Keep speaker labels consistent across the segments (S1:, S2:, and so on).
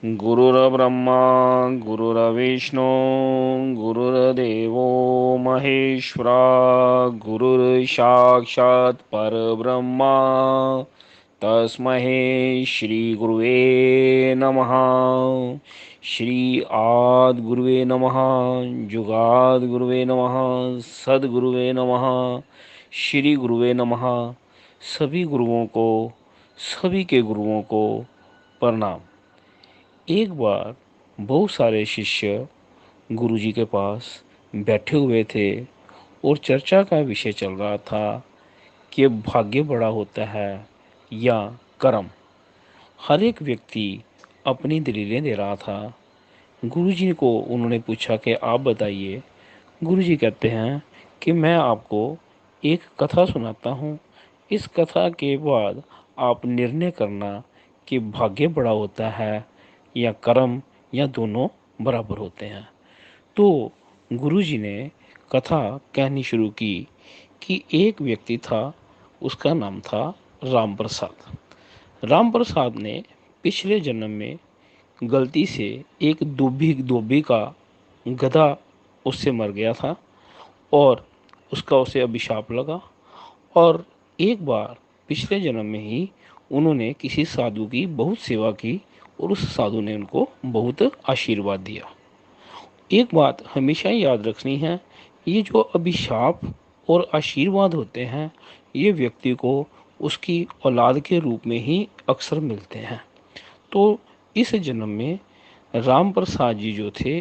S1: गुरुर्ब्रह्मा गुरुर्विष्णु गुरुर्देवो महेश्वरा गुरुर्साक्षात् परब्रह्मा तस्मै श्री गुरुवे नमः। श्री आद गुरुवे नमः, जुगाद गुरुवे नमः, सद्गुरुवे नमः, श्री गुरुवे नमः। सभी गुरुओं को, सभी के गुरुओं को प्रणाम। एक बार बहुत सारे शिष्य गुरुजी के पास बैठे हुए थे और चर्चा का विषय चल रहा था कि भाग्य बड़ा होता है या कर्म। हर एक व्यक्ति अपनी दलीलें दे रहा था। गुरुजी को उन्होंने पूछा कि आप बताइए। गुरुजी कहते हैं कि मैं आपको एक कथा सुनाता हूँ। इस कथा के बाद आप निर्णय करना कि भाग्य बड़ा होता है या कर्म, या दोनों बराबर होते हैं। तो गुरुजी ने कथा कहनी शुरू की कि एक व्यक्ति था, उसका नाम था राम प्रसाद। राम प्रसाद ने पिछले जन्म में गलती से एक धोबी का गधा उससे मर गया था और उसका उसे अभिशाप लगा। और एक बार पिछले जन्म में ही उन्होंने किसी साधु की बहुत सेवा की और उस साधु ने उनको बहुत आशीर्वाद दिया। एक बात हमेशा याद रखनी है, ये जो अभिशाप और आशीर्वाद होते हैं, ये व्यक्ति को उसकी औलाद के रूप में ही अक्सर मिलते हैं। तो इस जन्म में राम प्रसाद जी जो थे,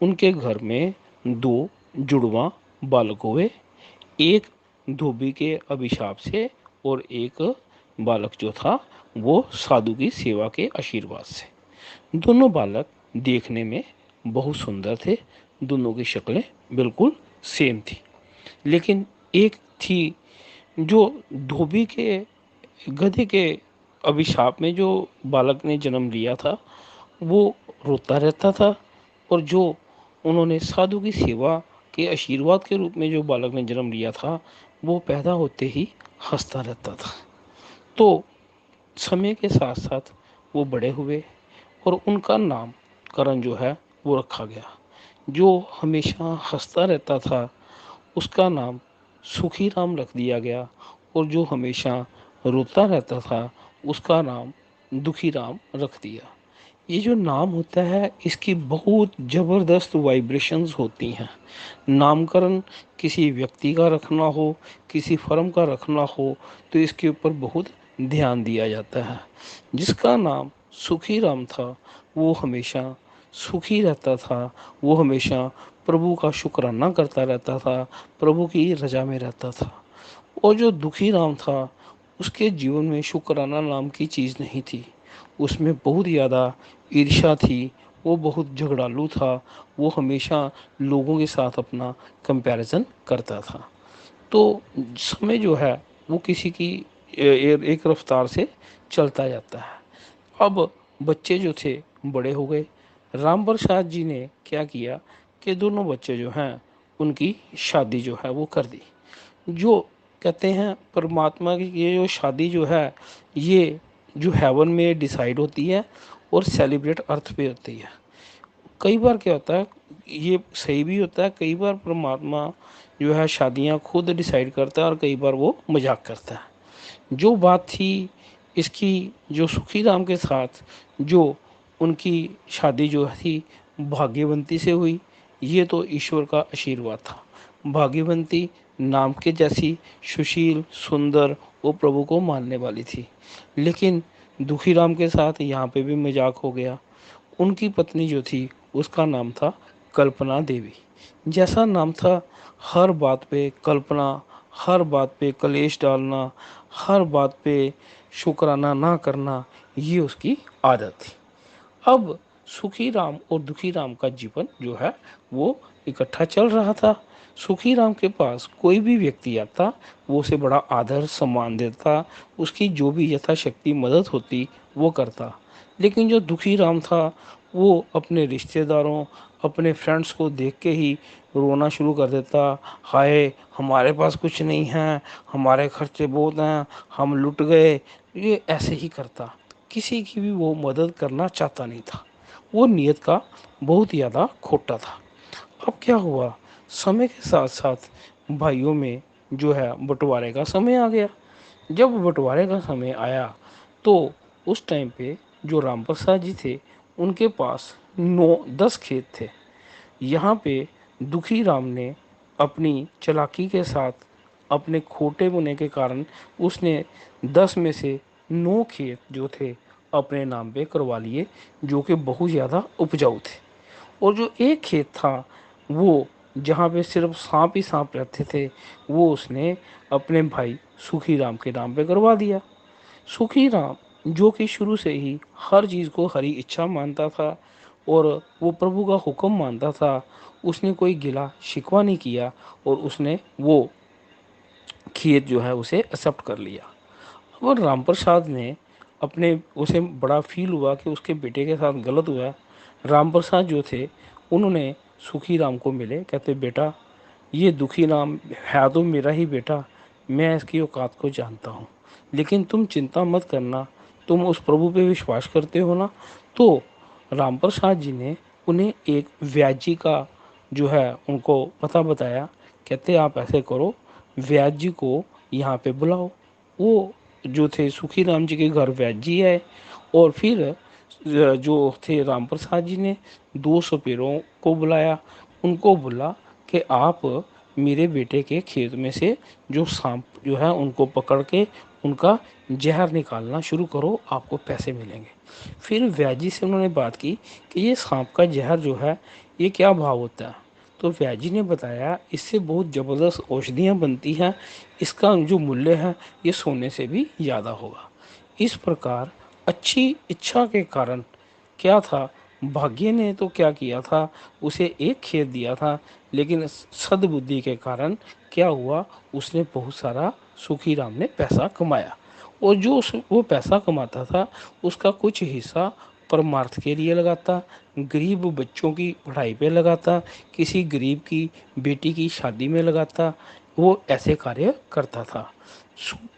S1: उनके घर में दो जुड़वा बालक हुए। एक धोबी के अभिशाप से और एक बालक जो था वो साधु की सेवा के आशीर्वाद से। दोनों बालक देखने में बहुत सुंदर थे। दोनों की शक्लें बिल्कुल सेम थी। लेकिन एक थी जो धोबी के गधे के अभिशाप में जो बालक ने जन्म लिया था, वो रोता रहता था। और जो उन्होंने साधु की सेवा के आशीर्वाद के रूप में जो बालक ने जन्म लिया था, वो पैदा होते ही हंसता रहता था। तो समय के साथ साथ वो बड़े हुए और उनका नाम करण जो है वो रखा गया। जो हमेशा हंसता रहता था, उसका नाम सुखी राम रख दिया गया। और जो हमेशा रोता रहता था, उसका नाम दुखी राम रख दिया। ये जो नाम होता है, इसकी बहुत ज़बरदस्त वाइब्रेशंस होती हैं। नामकरण किसी व्यक्ति का रखना हो, किसी फर्म का रखना हो, तो इसके ऊपर बहुत ध्यान दिया जाता है। जिसका नाम सुखी राम था, वो हमेशा सुखी रहता था। वो हमेशा प्रभु का शुक्राना करता रहता था, प्रभु की रजा में रहता था। और जो दुखी राम था, उसके जीवन में शुक्राना नाम की चीज़ नहीं थी। उसमें बहुत ज़्यादा ईर्ष्या थी। वो बहुत झगड़ालू था। वो हमेशा लोगों के साथ अपना कंपैरिजन करता था। तो समय जो है वो किसी की एक रफ्तार से चलता जाता है। अब बच्चे जो थे बड़े हो गए। राम प्रसाद जी ने क्या किया कि दोनों बच्चे जो हैं, उनकी शादी जो है वो कर दी। जो कहते हैं परमात्मा की ये जो शादी जो है, ये जो हेवन में डिसाइड होती है और सेलिब्रेट अर्थ पे होती है। कई बार क्या होता है, ये सही भी होता है। कई बार परमात्मा जो है शादियां खुद डिसाइड करता है और कई बार वो मजाक करता है। जो बात थी इसकी, जो सुखी राम के साथ जो उनकी शादी जो थी भाग्यवंती से हुई, ये तो ईश्वर का आशीर्वाद था। भाग्यवंती नाम के जैसी सुशील सुंदर, वो प्रभु को मानने वाली थी। लेकिन दुखी राम के साथ यहाँ पे भी मजाक हो गया। उनकी पत्नी जो थी, उसका नाम था कल्पना देवी। जैसा नाम था, हर बात पे कल्पना, हर बात पे कलेश डालना, हर बात पे शुक्राना ना करना, ये उसकी आदत थी। अब सुखी राम और दुखी राम का जीवन जो है वो इकट्ठा चल रहा था। सुखी राम के पास कोई भी व्यक्ति आता, वो उसे बड़ा आदर सम्मान देता, उसकी जो भी यथाशक्ति मदद होती वो करता। लेकिन जो दुखी राम था, वो अपने रिश्तेदारों, अपने फ्रेंड्स को देख के ही रोना शुरू कर देता। हाय, हमारे पास कुछ नहीं है, हमारे खर्चे बहुत हैं, हम लुट गए। ये ऐसे ही करता। किसी की भी वो मदद करना चाहता नहीं था। वो नियत का बहुत ज़्यादा खोटा था। अब क्या हुआ, समय के साथ साथ भाइयों में जो है बंटवारे का समय आ गया। जब बंटवारे का समय आया तो उस टाइम पे जो राम प्रसाद जी थे उनके पास 9-10 खेत थे। यहाँ पे दुखी राम ने अपनी चालाकी के साथ, अपने खोटे होने के कारण उसने 10 में से 9 खेत जो थे अपने नाम पे करवा लिए, जो कि बहुत ज़्यादा उपजाऊ थे। और जो एक खेत था वो जहाँ पे सिर्फ सांप ही सांप रहते थे, वो उसने अपने भाई सुखी राम के नाम पे करवा दिया। सुखी राम जो कि शुरू से ही हर चीज़ को हरी इच्छा मानता था और वो प्रभु का हुक्म मानता था, उसने कोई गिला शिकवा नहीं किया और उसने वो खेत जो है उसे एक्सेप्ट कर लिया। और राम प्रसाद ने अपने, उसे बड़ा फील हुआ कि उसके बेटे के साथ गलत हुआ। राम प्रसाद जो थे उन्होंने सुखी राम को मिले, कहते बेटा ये दुखी राम है तो मेरा ही बेटा, मैं इसकी औकात को जानता हूँ, लेकिन तुम चिंता मत करना, तुम उस प्रभु पे विश्वास करते हो ना। तो राम प्रसाद जी ने उन्हें एक व्याजी का जो है उनको पता बताया। कहते आप ऐसे करो, व्याज जी को यहाँ पे बुलाओ। वो जो थे सुखी राम जी के घर व्याज जी आए और फिर जो थे राम प्रसाद जी ने 2 सपेरों को बुलाया। उनको बोला कि आप मेरे बेटे के खेत में से जो सांप जो है उनको पकड़ के उनका जहर निकालना शुरू करो, आपको पैसे मिलेंगे। फिर व्याजी से उन्होंने बात की कि ये सांप का जहर जो है ये क्या भाव होता है। तो व्याजी ने बताया इससे बहुत ज़बरदस्त औषधियाँ बनती हैं, इसका जो मूल्य है ये सोने से भी ज़्यादा होगा। इस प्रकार अच्छी इच्छा के कारण क्या था, भाग्य ने तो क्या किया था, उसे एक खेत दिया था, लेकिन सद्बुद्धि के कारण क्या हुआ, उसने बहुत सारा सुखी राम ने पैसा कमाया। और जो वो पैसा कमाता था उसका कुछ हिस्सा परमार्थ के लिए लगाता, गरीब बच्चों की पढ़ाई पे लगाता, किसी गरीब की बेटी की शादी में लगाता, वो ऐसे कार्य करता था।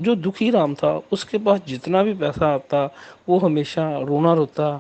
S1: जो दुखी राम था उसके पास जितना भी पैसा आता वो हमेशा रोना रोता,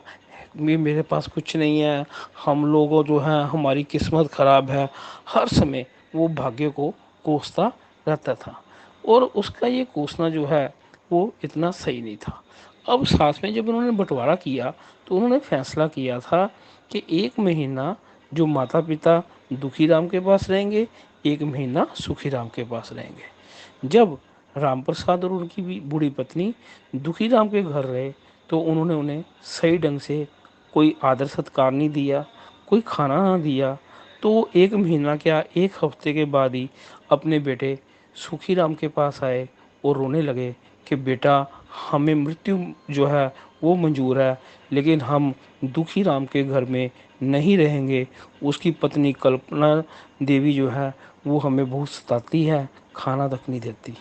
S1: मेरे पास कुछ नहीं है, हम लोगों जो है हमारी किस्मत खराब है, हर समय वो भाग्य को कोसता रहता था। और उसका ये कोसना जो है वो इतना सही नहीं था। अब साथ में जब उन्होंने बंटवारा किया तो उन्होंने फैसला किया था कि 1 महीना जो माता पिता दुखी राम के पास रहेंगे, 1 महीना सुखी राम के पास रहेंगे। जब राम प्रसाद और उनकी भी बूढ़ी पत्नी दुखी राम के घर रहे तो उन्होंने उन्हें सही ढंग से कोई आदर सत्कार नहीं दिया, कोई खाना ना दिया। तो वो 1 महीना क्या 1 हफ्ते के बाद ही अपने बेटे सुखी राम के पास आए और रोने लगे कि बेटा हमें मृत्यु जो है वो मंजूर है, लेकिन हम दुखी राम के घर में नहीं रहेंगे। उसकी पत्नी कल्पना देवी जो है वो हमें बहुत सताती है, खाना तक नहीं देती।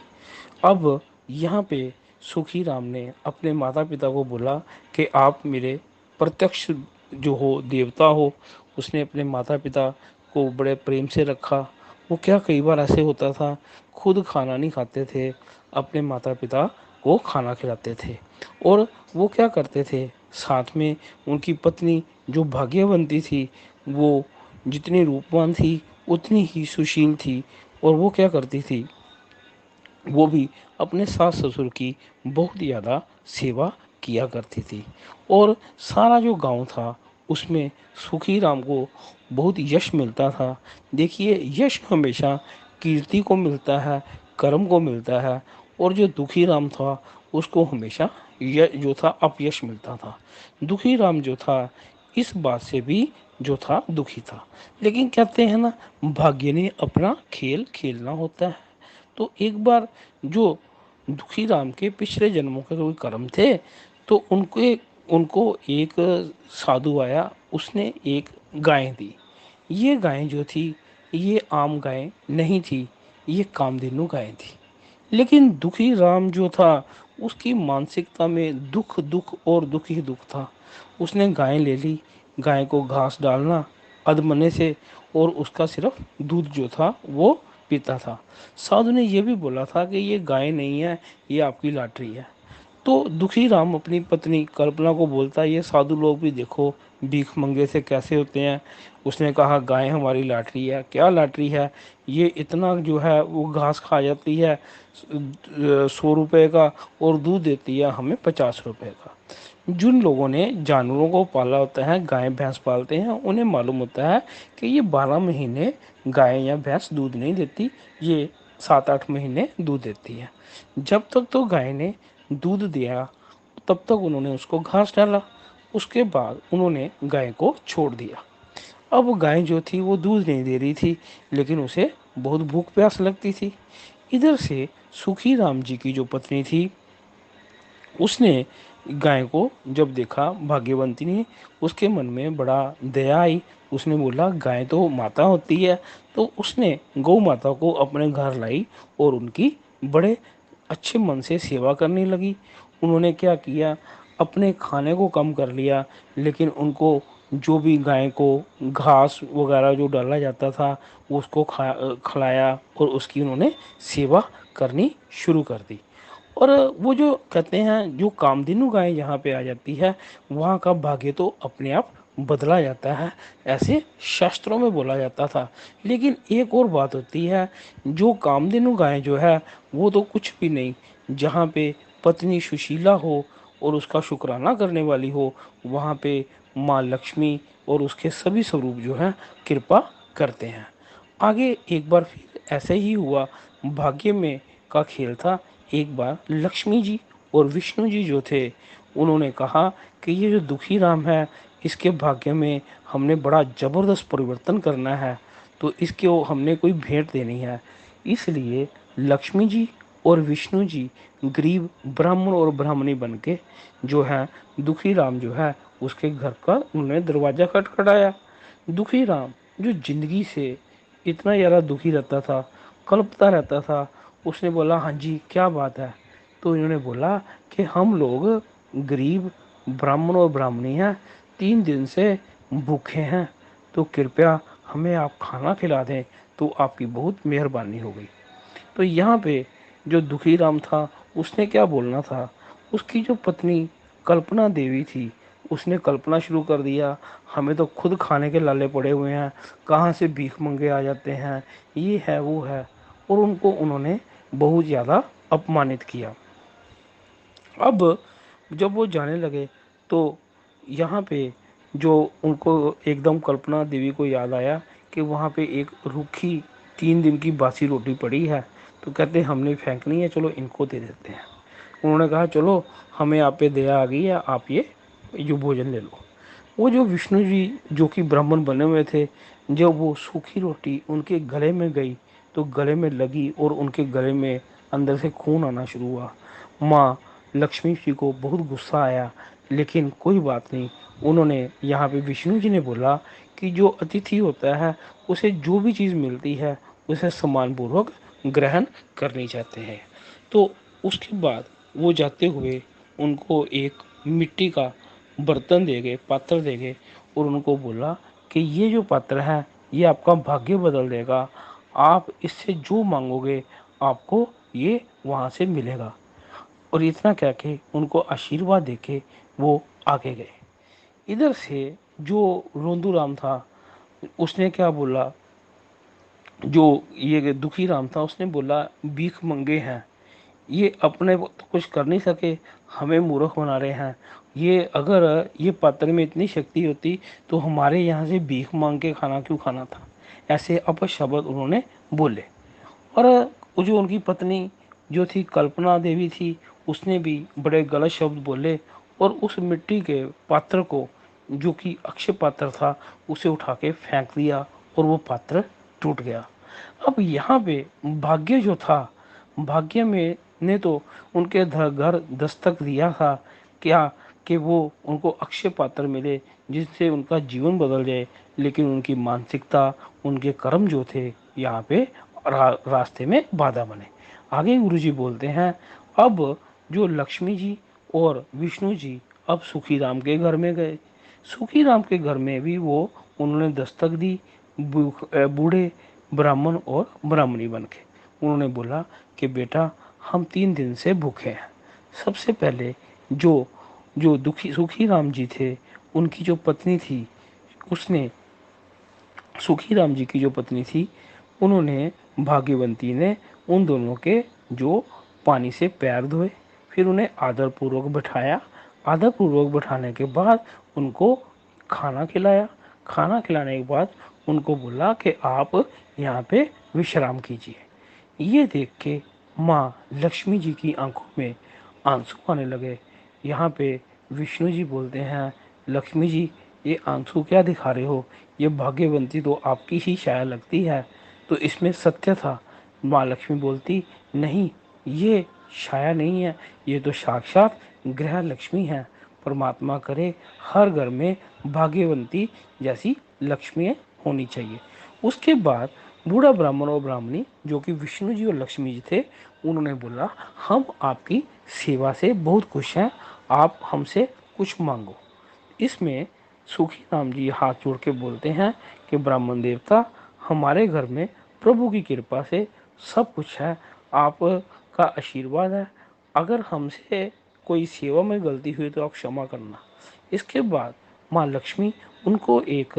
S1: अब यहाँ पे सुखी राम ने अपने माता पिता को बोला कि आप मेरे प्रत्यक्ष जो हो देवता हो। उसने अपने माता पिता को बड़े प्रेम से रखा। वो क्या कई बार ऐसे होता था, खुद खाना नहीं खाते थे, अपने माता पिता को खाना खिलाते थे। और वो क्या करते थे, साथ में उनकी पत्नी जो भाग्यवंती थी, वो जितनी रूपवान थी उतनी ही सुशील थी। और वो क्या करती थी, वो भी अपने सास ससुर की बहुत ज़्यादा सेवा किया करती थी। और सारा जो गांव था उसमें सुखी राम को बहुत यश मिलता था। देखिए यश हमेशा कीर्ति को मिलता है, कर्म को मिलता है। और जो दुखी राम था उसको हमेशा जो था अपयश मिलता था। दुखी राम जो था इस बात से भी जो था दुखी था। लेकिन कहते हैं ना, भाग्य ने अपना खेल खेलना होता है। तो एक बार जो दुखी राम के पिछले जन्मों के कोई कर्म थे तो उनको एक साधु आया, उसने एक गाय दी। ये गाय जो थी ये आम गाय नहीं थी, ये कामधेनु गाय थी। लेकिन दुखी राम जो था उसकी मानसिकता में दुख दुख और दुख ही दुख था। उसने गाय ले ली, गाय को घास डालना अधमने से, और उसका सिर्फ दूध जो था वो पीता था। साधु ने यह भी बोला था कि ये गाय नहीं है, ये आपकी लाटरी है। तो दुखी राम अपनी पत्नी कल्पना को बोलता है, ये साधु लोग भी देखो भीख मंगे से कैसे होते हैं। उसने कहा गाय हमारी लाटरी है। क्या लाटरी है? ये इतना जो है वो घास खा जाती है 100 रुपए का, और दूध देती है हमें 50 रुपए का। जिन लोगों ने जानवरों को पाला होता है, गाय भैंस पालते हैं, उन्हें मालूम होता है कि ये 12 महीने गाय या भैंस दूध नहीं देती, ये 7-8 महीने दूध देती है। जब तक तो गाय ने दूध दिया तब तक उन्होंने उसको घास डाला। उसके बाद उन्होंने गाय को छोड़ दिया। अब गाय जो थी वो दूध नहीं दे रही थी, लेकिन उसे बहुत भूख प्यास लगती थी। इधर से सुखी राम जी की जो पत्नी थी, उसने गाय को जब देखा भाग्यवंती ने, उसके मन में बड़ा दया आई। उसने बोला गाय तो माता होती है। तो उसने गौ माता को अपने घर लाई और उनकी बड़े अच्छे मन से सेवा करने लगी। उन्होंने क्या किया, अपने खाने को कम कर लिया, लेकिन उनको जो भी गाय को घास वगैरह जो डाला जाता था उसको खिलाया, और उसकी उन्होंने सेवा करनी शुरू कर दी। और वो जो कहते हैं जो कामधेनु गाय यहाँ पे आ जाती है, वहाँ का भाग्य तो अपने आप बदला जाता है, ऐसे शास्त्रों में बोला जाता था। लेकिन एक और बात होती है, जो कामधेनु गाय जो है वो तो कुछ भी नहीं। जहाँ पे पत्नी सुशीला हो और उसका शुक्राना करने वाली हो, वहाँ पे माँ लक्ष्मी और उसके सभी स्वरूप जो हैं कृपा करते हैं। आगे एक बार फिर ऐसे ही हुआ, भाग्य में का खेल था। एक बार लक्ष्मी जी और विष्णु जी जो थे, उन्होंने कहा कि ये जो दुखी राम है, इसके भाग्य में हमने बड़ा जबरदस्त परिवर्तन करना है, तो इसके हमने कोई भेंट देनी है। इसलिए लक्ष्मी जी और विष्णु जी गरीब ब्राह्मण और ब्राह्मणी बन के जो है दुखी राम जो है उसके घर का उन्होंने दरवाजा खटखटाया। दुखी राम जो जिंदगी से इतना ज़्यादा दुखी रहता था, कल्पता रहता था, उसने बोला हाँ जी क्या बात है। तो इन्होंने बोला कि हम लोग गरीब ब्राह्मण और ब्राह्मणी हैं, 3 दिन से भूखे हैं, तो कृपया हमें आप खाना खिला दें तो आपकी बहुत मेहरबानी होगी। तो यहाँ पे जो दुखी राम था उसने क्या बोलना था, उसकी जो पत्नी कल्पना देवी थी उसने कल्पना शुरू कर दिया, हमें तो खुद खाने के लाले पड़े हुए हैं, कहाँ से भीख मंगे आ जाते हैं, ये है वो है। और उनको उन्होंने बहुत ज़्यादा अपमानित किया। अब जब वो जाने लगे तो यहाँ पे जो उनको एकदम कल्पना देवी को याद आया कि वहाँ पे एक रूखी 3 दिन की बासी रोटी पड़ी है। तो कहते हमने फेंकनी है, चलो इनको दे देते हैं। उन्होंने कहा चलो हमें आप पे दया आ गई है, आप ये जो भोजन ले लो। वो जो विष्णु जी जो कि ब्राह्मण बने हुए थे, जब वो सूखी रोटी उनके गले में गई तो गले में लगी और उनके गले में अंदर से खून आना शुरू हुआ। माँ लक्ष्मी जी को बहुत गुस्सा आया, लेकिन कोई बात नहीं। उन्होंने यहाँ पे विष्णु जी ने बोला कि जो अतिथि होता है उसे जो भी चीज़ मिलती है उसे सम्मानपूर्वक ग्रहण करनी चाहते हैं। तो उसके बाद वो जाते हुए उनको एक मिट्टी का बर्तन दे गए, पात्र दे गए, और उनको बोला कि ये जो पात्र है ये आपका भाग्य बदल देगा, आप इससे जो मांगोगे आपको ये वहाँ से मिलेगा। और इतना कह के उनको आशीर्वाद देके वो आगे गए। इधर से जो रोंदू राम था उसने क्या बोला, जो ये दुखी राम था उसने बोला भीख मंगे हैं, ये अपने को तो कुछ कर नहीं सके, हमें मूर्ख बना रहे हैं। ये अगर ये पात्र में इतनी शक्ति होती तो हमारे यहाँ से भीख मांग के खाना क्यों खाना था। ऐसे अपशब्द उन्होंने बोले। और वो जो उनकी पत्नी जो थी कल्पना देवी थी, उसने भी बड़े गलत शब्द बोले और उस मिट्टी के पात्र को जो कि अक्षय पात्र था उसे उठा के फेंक दिया और वो पात्र टूट गया। अब यहाँ पे भाग्य जो था, भाग्य में ने तो उनके घर दस्तक दिया था क्या, कि वो उनको अक्षय पात्र मिले जिससे उनका जीवन बदल जाए। लेकिन उनकी मानसिकता, उनके कर्म जो थे यहाँ पे रास्ते में बाधा बने। आगे गुरुजी बोलते हैं, अब जो लक्ष्मी जी और विष्णु जी अब सुखी राम के घर में गए। सुखी राम के घर में भी वो उन्होंने दस्तक दी, बूढ़े ब्राह्मण और ब्राह्मणी बन के। उन्होंने बोला कि बेटा हम 3 दिन से भूखे हैं, सबसे पहले जो जो दुखी सुखी राम जी थे, उनकी जो पत्नी थी, उसने सुखी राम जी की जो पत्नी थी, उन्होंने भाग्यवंती ने उन दोनों के जो पानी से पैर धोए, फिर उन्हें आदर पूर्वक बैठाया। आदर पूर्वक बैठाने के बाद उनको खाना खिलाया। खाना खिलाने के बाद उनको बोला कि आप यहाँ पे विश्राम कीजिए। ये देख के माँ लक्ष्मी जी की आंखों में आंसू आने लगे। यहाँ पे विष्णु जी बोलते हैं, लक्ष्मी जी ये आंसू क्या दिखा रहे हो, ये भाग्यवंती तो आपकी ही छाया लगती है। तो इसमें सत्य था। माँ लक्ष्मी बोलती, नहीं, ये छाया नहीं है, ये तो साक्षात ग्रह लक्ष्मी है। परमात्मा करे हर घर में भाग्यवंती जैसी लक्ष्मी होनी चाहिए। उसके बाद बूढ़ा ब्राह्मण और ब्राह्मणी जो कि विष्णु जी और लक्ष्मी जी थे, उन्होंने बोला, हम आपकी सेवा से बहुत खुश हैं, आप हमसे कुछ मांगो। इसमें सुखी राम जी हाथ जोड़ के बोलते हैं कि ब्राह्मण देवता, हमारे घर में प्रभु की कृपा से सब कुछ है, आपका आशीर्वाद है। अगर हमसे कोई सेवा में गलती हुई तो आप क्षमा करना। इसके बाद माँ लक्ष्मी उनको एक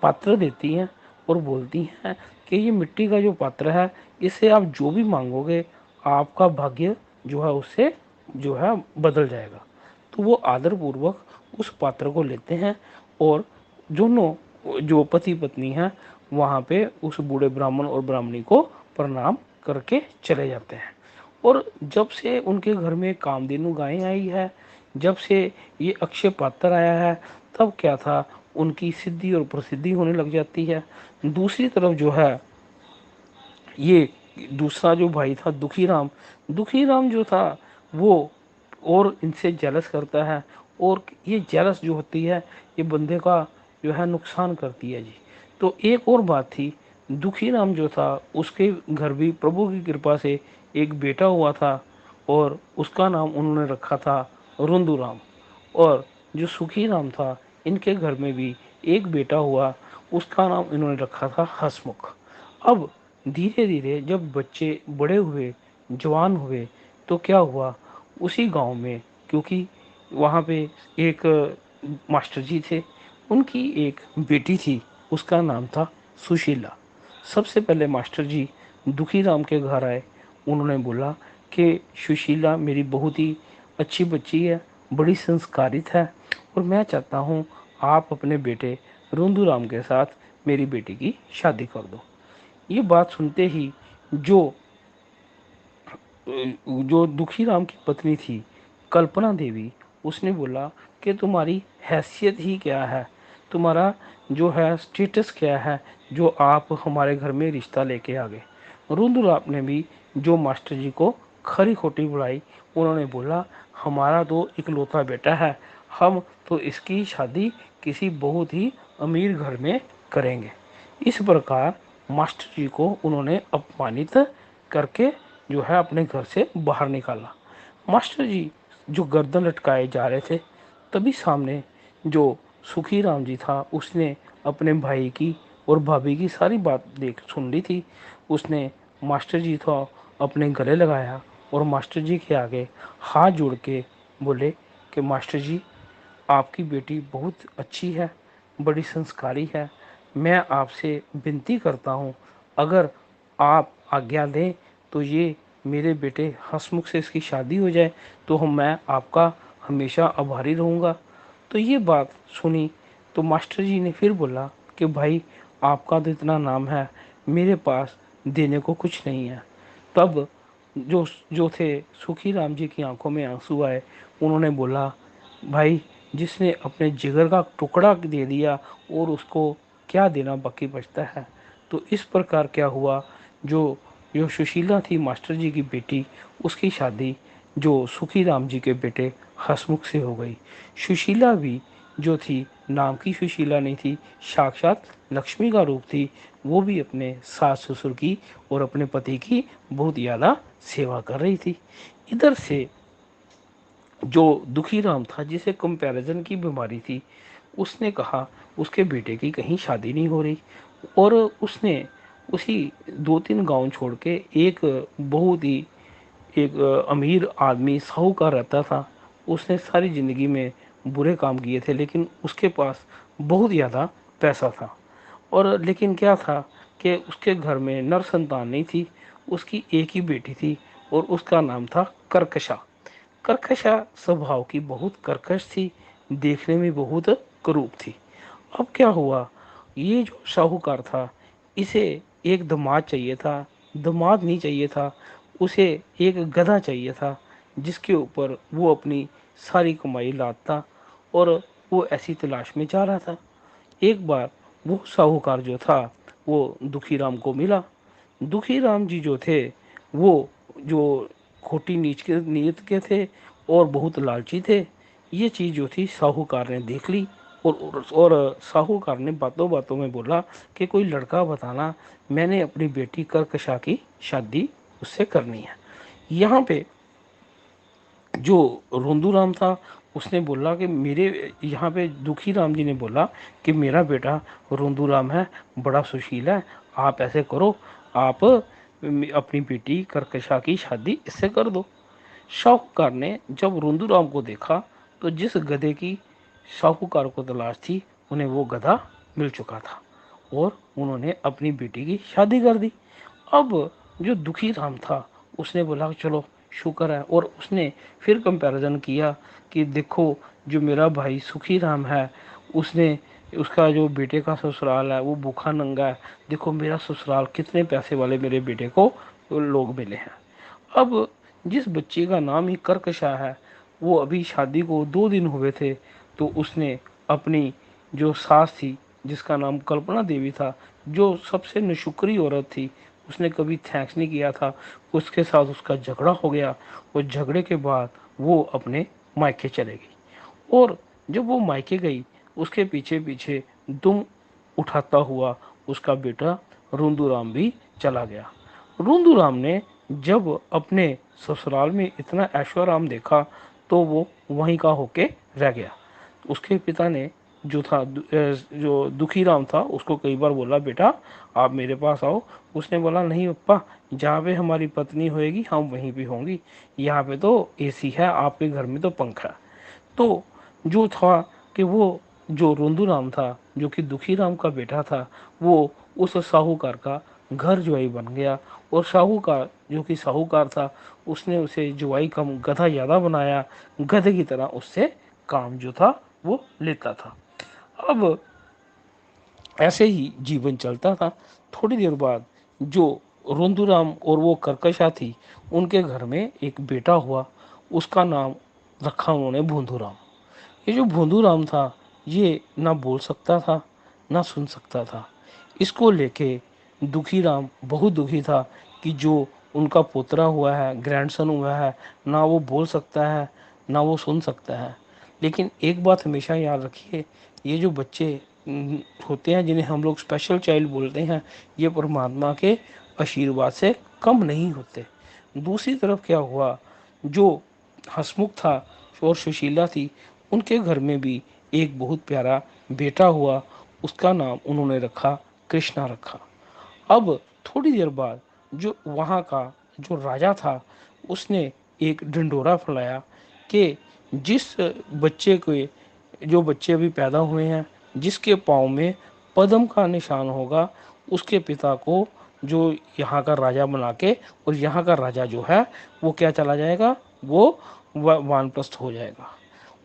S1: पात्र देती हैं और बोलती हैं कि ये मिट्टी का जो पात्र है, इससे आप जो भी मांगोगे आपका भाग्य जो है उससे जो है बदल जाएगा। तो वो आदर पूर्वक उस पात्र को लेते हैं और दोनों जो पति पत्नी हैं वहाँ पे उस बूढ़े ब्राह्मण और ब्राह्मणी को प्रणाम करके चले जाते हैं। और जब से उनके घर में कामधेनु गाय आई है, जब से ये अक्षय पात्र आया है, तब क्या था, उनकी सिद्धि और प्रसिद्धि होने लग जाती है। दूसरी तरफ जो है, ये दूसरा जो भाई था दुखी राम जो था वो और इनसे जेलस करता है। और ये जेलस जो होती है, ये बंदे का जो है नुकसान करती है जी। तो एक और बात थी, दुखी राम जो था उसके घर भी प्रभु की कृपा से एक बेटा हुआ था और उसका नाम उन्होंने रखा था रुंदू राम। और जो सुखी राम था, इनके घर में भी एक बेटा हुआ, उसका नाम इन्होंने रखा था हसमुख। अब धीरे धीरे जब बच्चे बड़े हुए, जवान हुए, तो क्या हुआ, उसी गांव में, क्योंकि वहाँ पे एक मास्टर जी थे, उनकी एक बेटी थी, उसका नाम था सुशीला। सबसे पहले मास्टर जी दुखी राम के घर आए। उन्होंने बोला कि सुशीला मेरी बहुत ही अच्छी बच्ची है, बड़ी संस्कारित है, और मैं चाहता हूँ आप अपने बेटे रोंदू राम के साथ मेरी बेटी की शादी कर दो। ये बात सुनते ही जो जो दुखी राम की पत्नी थी कल्पना देवी, उसने बोला कि तुम्हारी हैसियत ही क्या है, तुम्हारा जो है स्टेटस क्या है, जो आप हमारे घर में रिश्ता लेके आ गए। रुद्रराप ने भी जो मास्टर जी को खरी खोटी बुलाई, उन्होंने बोला, हमारा तो इकलौता बेटा है, हम तो इसकी शादी किसी बहुत ही अमीर घर में करेंगे। इस प्रकार मास्टर जी को उन्होंने अपमानित करके जो है अपने घर से बाहर निकाला। मास्टर जी जो गर्दन लटकाए जा रहे थे, तभी सामने जो सुखी राम जी था, उसने अपने भाई की और भाभी की सारी बात देख सुन ली थी। उसने मास्टर जी को अपने गले लगाया और मास्टर जी के आगे हाथ जोड़ के बोले कि मास्टर जी, आपकी बेटी बहुत अच्छी है, बड़ी संस्कारी है, मैं आपसे विनती करता हूँ, अगर आप आज्ञा दें तो ये मेरे बेटे हसमुख से इसकी शादी हो जाए, तो मैं आपका हमेशा आभारी रहूँगा। तो ये बात सुनी तो मास्टर जी ने फिर बोला कि भाई, आपका तो इतना नाम है, मेरे पास देने को कुछ नहीं है। तब जो जो थे सुखी राम जी की आंखों में आंसू आए। उन्होंने बोला, भाई, जिसने अपने जिगर का टुकड़ा दे दिया और उसको क्या देना बाकी बचता है। तो इस प्रकार क्या हुआ, जो जो सुशीला थी मास्टर जी की बेटी, उसकी शादी जो सुखी राम जी के बेटे हसमुख से हो गई। सुशीला भी जो थी, नाम की सुशीला नहीं थी, साक्षात लक्ष्मी का रूप थी। वो भी अपने सास ससुर की और अपने पति की बहुत ज़्यादा सेवा कर रही थी। इधर से जो दुखी राम था, जिसे कंपैरिजन की बीमारी थी, उसने कहा उसके बेटे की कहीं शादी नहीं हो रही, और उसने उसी 2-3 गांव छोड़ के एक बहुत ही एक अमीर आदमी साहूकार रहता था। उसने सारी ज़िंदगी में बुरे काम किए थे, लेकिन उसके पास बहुत ज़्यादा पैसा था। और लेकिन क्या था कि उसके घर में नर संतान नहीं थी। उसकी एक ही बेटी थी और उसका नाम था कर्कशा। कर्कशा स्वभाव की बहुत कर्कश थी, देखने में बहुत क्रूप थी। अब क्या हुआ, ये जो साहूकार था, इसे एक दामाद चाहिए था। दामाद नहीं चाहिए था, उसे एक गधा चाहिए था जिसके ऊपर वो अपनी सारी कमाई लादता। और वो ऐसी तलाश में जा रहा था। एक बार वो साहूकार जो था वो दुखी राम को मिला। दुखी राम जी जो थे वो जो खोटी नीच के नीयत के थे और बहुत लालची थे। ये चीज़ जो थी साहूकार ने देख ली। और साहूकार ने बातों बातों में बोला कि कोई लड़का बताना, मैंने अपनी बेटी कर्कशा की शादी उससे करनी है। यहाँ पे जो रोंदू राम था उसने बोला कि मेरे यहाँ पे दुखी राम जी ने बोला कि मेरा बेटा रोंदू राम है, बड़ा सुशील है, आप ऐसे करो, आप अपनी बेटी कर्कशा की शादी इससे कर दो। साहूकार ने जब रोंदू राम को देखा तो जिस गधे की साहूकार को तलाश थी उन्हें वो गधा मिल चुका था और उन्होंने अपनी बेटी की शादी कर दी। अब जो दुखी राम था उसने बोला चलो शुक्र है। और उसने फिर कंपैरिजन किया कि देखो जो मेरा भाई सुखी राम है, उसने उसका जो बेटे का ससुराल है वो भूखा नंगा है, देखो मेरा ससुराल कितने पैसे वाले मेरे बेटे को लोग मिले हैं। अब जिस बच्चे का नाम ही कर्कशा है, वो अभी शादी को 2 दिन हुए थे तो उसने अपनी जो सास थी जिसका नाम कल्पना देवी था, जो सबसे नशुक्री औरत थी, उसने कभी थैंक्स नहीं किया था, उसके साथ उसका झगड़ा हो गया। और झगड़े के बाद वो अपने मायके चले गई। और जब वो मायके गई उसके पीछे पीछे दुम उठाता हुआ उसका बेटा रोंदूराम भी चला गया। रोंदूराम ने जब अपने ससुराल में इतना ऐशो आराम देखा तो वो वहीं का होके रह गया। उसके पिता ने जो था जो दुखी राम था उसको कई बार बोला बेटा आप मेरे पास आओ। उसने बोला नहीं पप्पा, जहाँ पे हमारी पत्नी होएगी हम वहीं पे होंगी, यहाँ पे तो एसी है, आपके घर में तो पंखा है। तो जो था कि वो जो रोंदू राम था जो कि दुखी राम का बेटा था, वो उस साहूकार का घर जुआई बन गया। और साहूकार जो कि साहूकार था उसने उसे जुआई कम गधा ज़्यादा बनाया, गधे की तरह उससे काम जो था वो लेता था। अब ऐसे ही जीवन चलता था। थोड़ी देर बाद जो रोंदूराम और वो कर्कशा थी उनके घर में एक बेटा हुआ। उसका नाम रखा उन्होंने भोंदूराम। ये जो भोंदूराम था ये ना बोल सकता था ना सुन सकता था। इसको लेके दुखी राम बहुत दुखी था कि जो उनका पोतरा हुआ है, ग्रैंडसन हुआ है, ना वो बोल सकता है ना वो सुन सकता है। लेकिन एक बात हमेशा याद रखिए, ये जो बच्चे होते हैं जिन्हें हम लोग स्पेशल चाइल्ड बोलते हैं, ये परमात्मा के आशीर्वाद से कम नहीं होते। दूसरी तरफ क्या हुआ, जो हसमुख था और सुशीला थी, उनके घर में भी एक बहुत प्यारा बेटा हुआ। उसका नाम उन्होंने रखा कृष्णा रखा। अब थोड़ी देर बाद जो वहाँ का जो राजा था उसने एक ढिंढोरा फैलाया कि जिस बच्चे के जो बच्चे अभी पैदा हुए हैं जिसके पाँव में पद्म का निशान होगा उसके पिता को जो यहाँ का राजा बना के, और यहाँ का राजा जो है वो क्या चला जाएगा, वो वानप्रस्थ हो जाएगा।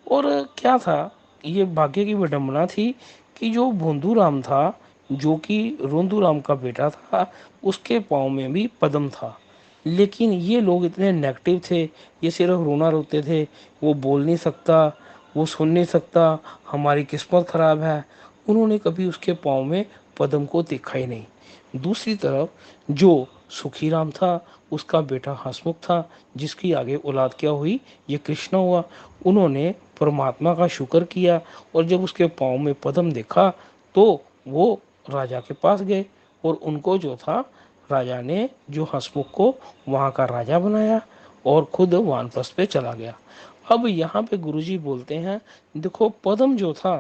S1: और क्या था, ये भाग्य की विडंबना थी कि जो भोंदू राम था जो कि रोंदू राम का बेटा था उसके पाँव में भी पद्म था। लेकिन ये लोग इतने नेगेटिव थे, ये सिर्फ रोना रोते थे, वो बोल नहीं सकता, वो सुन नहीं सकता, हमारी किस्मत खराब है। उन्होंने कभी उसके पाँव में पद्म को देखा ही नहीं। दूसरी तरफ जो सुखी राम था उसका बेटा हंसमुख था जिसकी आगे औलाद क्या हुई, ये कृष्ण हुआ। उन्होंने परमात्मा का शुक्र किया और जब उसके पाँव में पद्म देखा तो वो राजा के पास गए और उनको जो था राजा ने जो हंसमुख को वहाँ का राजा बनाया और खुद वानप्रस्थ पे चला गया। अब यहाँ पे गुरुजी बोलते हैं देखो पद्म जो था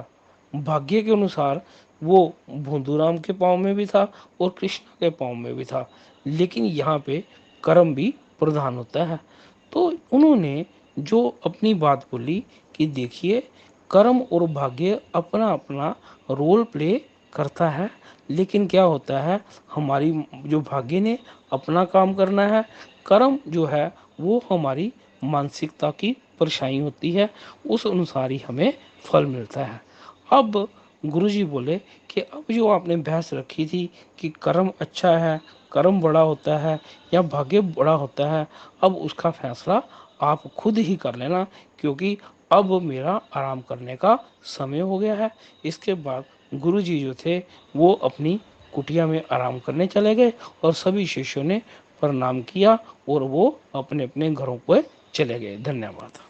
S1: भाग्य के अनुसार वो भोंदूराम के पाँव में भी था और कृष्ण के पाँव में भी था, लेकिन यहाँ पे कर्म भी
S2: प्रधान होता है। तो उन्होंने जो अपनी बात बोली कि देखिए, कर्म और भाग्य अपना अपना रोल प्ले करता है, लेकिन क्या होता है, हमारी जो भाग्य ने अपना काम करना है, कर्म जो है वो हमारी मानसिकता की परछाई होती है, उस अनुसार ही हमें फल मिलता है। अब गुरुजी बोले कि अब जो आपने बहस रखी थी कि कर्म अच्छा है, कर्म बड़ा होता है या भाग्य बड़ा होता है, अब उसका फैसला आप खुद ही कर लेना, क्योंकि अब मेरा आराम करने का समय हो गया है। इसके बाद गुरुजी जो थे वो अपनी कुटिया में आराम करने चले गए और सभी शिष्यों ने प्रणाम किया और वो अपने अपने घरों पर चले गए। धन्यवाद।